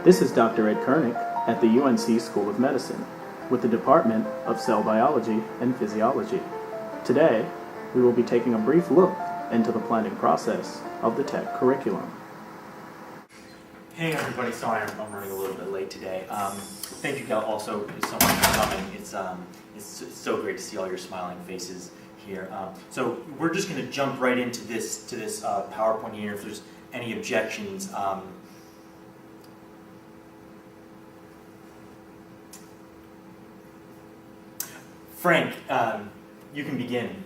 This is Dr. Ed Koenig at the UNC School of Medicine with the Department of Cell Biology and Physiology. Today, we will be taking a brief look into the planning process of the tech curriculum. Hey everybody, sorry I'm running a little bit late today. Thank you also so much for coming. It's so great to see all your smiling faces here. So we're just going to jump right into this PowerPoint here. If there's any objections, Frank, you can begin.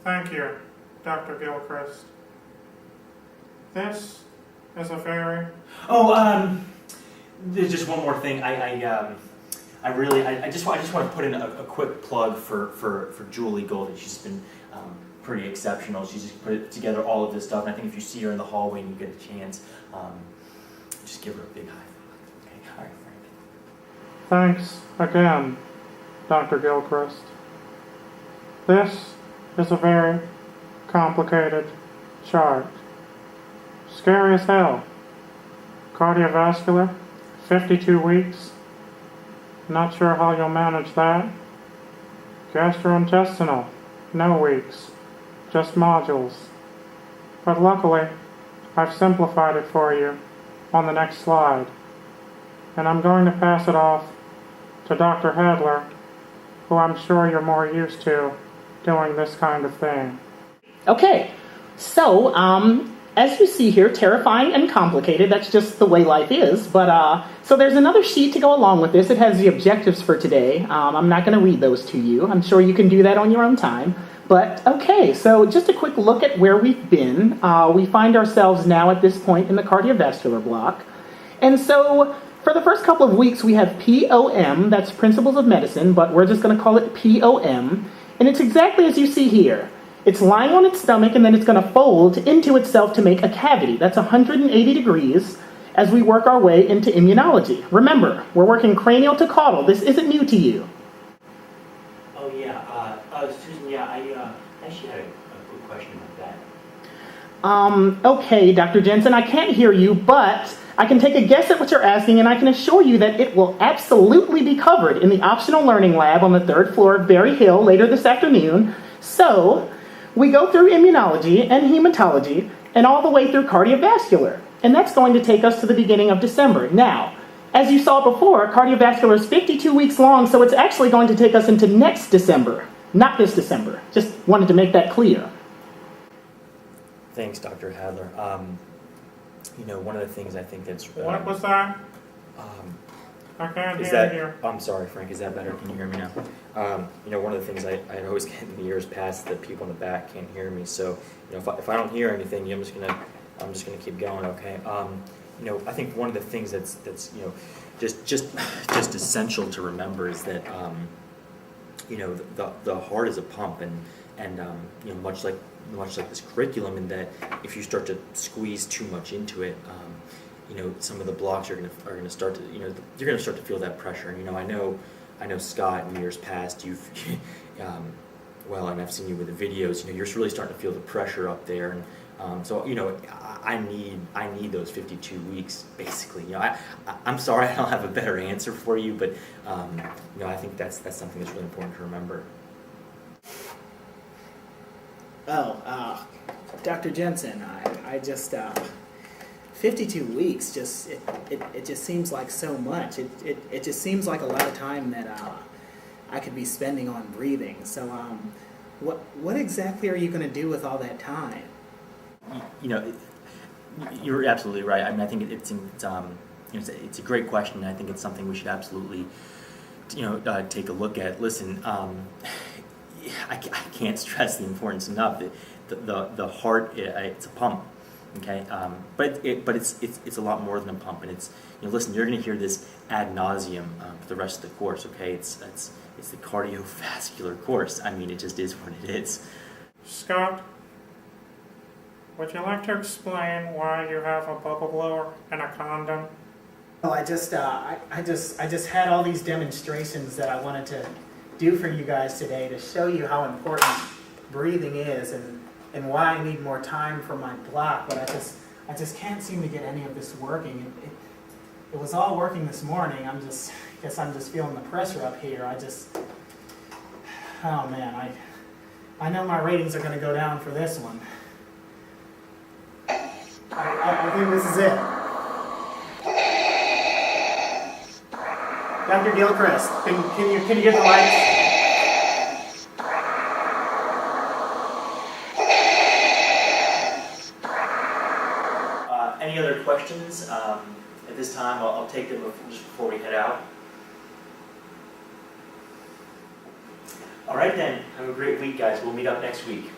Thank you, Dr. Gilchrist. This is a very... There's just one more thing. I just want to put in a quick plug for Julie Goldie. She's been pretty exceptional. She's just put together all of this stuff, and I think if you see her in the hallway and you get a chance, just give her a big high five. Okay, all right, Frank. Thanks again, Dr. Gilchrist. This is a very complicated chart. Scary as hell. Cardiovascular, 52 weeks. Not sure how you'll manage that. Gastrointestinal, no weeks, just modules. But luckily, I've simplified it for you on the next slide. And I'm going to pass it off to Dr. Hadler, who I'm sure you're more used to doing this kind of thing. Okay, so as you see here, terrifying and complicated, that's just the way life is, but so there's another sheet to go along with this. It has the objectives for today. I'm not going to read those to you. I'm sure you can do that on your own time. But okay, so just a quick look at where we've been. We find ourselves now at this point in the cardiovascular block. And so for the first couple of weeks, we have POM, that's Principles of Medicine, but we're just going to call it POM. And it's exactly as you see here. It's lying on its stomach, and then it's going to fold into itself to make a cavity. That's 180 degrees as we work our way into immunology. Remember, we're working cranial to caudal. This isn't new to you. Oh yeah, Susan, yeah, I actually had a quick question about that. Okay, Dr. Jensen, I can't hear you, but I can take a guess at what you're asking, and I can assure you that it will absolutely be covered in the optional learning lab on the 3rd floor of Berry Hill later this afternoon. So we go through immunology and hematology and all the way through cardiovascular. And that's going to take us to the beginning of December. Now, as you saw before, cardiovascular is 52 weeks long, so it's actually going to take us into next December, not this December. Just wanted to make that clear. Thanks, Dr. Hadler. One of the things I think that's... What was that? I can't hear you. I'm sorry, Frank. Is that better? Can you hear me now? One of the things I always get in the years past that people in the back can't hear me. So, if I don't hear anything, I'm just gonna keep going. Okay. I think one of the things that's just essential to remember is that the heart is a pump, and much like this curriculum, in that if you start to squeeze too much into it, some of the blocks are going to start to, you're going to start to feel that pressure. And I know Scott, in years past, you've and I've seen you with the videos. You're really starting to feel the pressure up there, and so I need those 52 weeks basically. I'm sorry I don't have a better answer for you, but I think that's something that's really important to remember. Dr. Jensen, I just 52 weeks, it just seems like so much. It just seems like a lot of time that I could be spending on breathing. So what exactly are you going to do with all that time? You're absolutely right. I mean, I think it's a great question, and I think it's something we should absolutely take a look at. Listen, I can't stress the importance enough. The heart, it's a pump. Okay, but it's a lot more than a pump, and it's listen, you're going to hear this ad nauseum for the rest of the course. Okay, it's the cardiovascular course. I mean, it just is what it is. Scott, would you like to explain why you have a bubble blower and a condom? Well, I just had all these demonstrations that I wanted to do for you guys today to show you how important breathing is and why I need more time for my block, but I just can't seem to get any of this working. It was all working this morning. Guess I'm just feeling the pressure up here. Oh man, I know my ratings are going to go down for this one. I think this is it. Dr. Gilchrist, can you get the lights? Any other questions? At this time, I'll take them just before we head out. All right then, have a great week, guys. We'll meet up next week.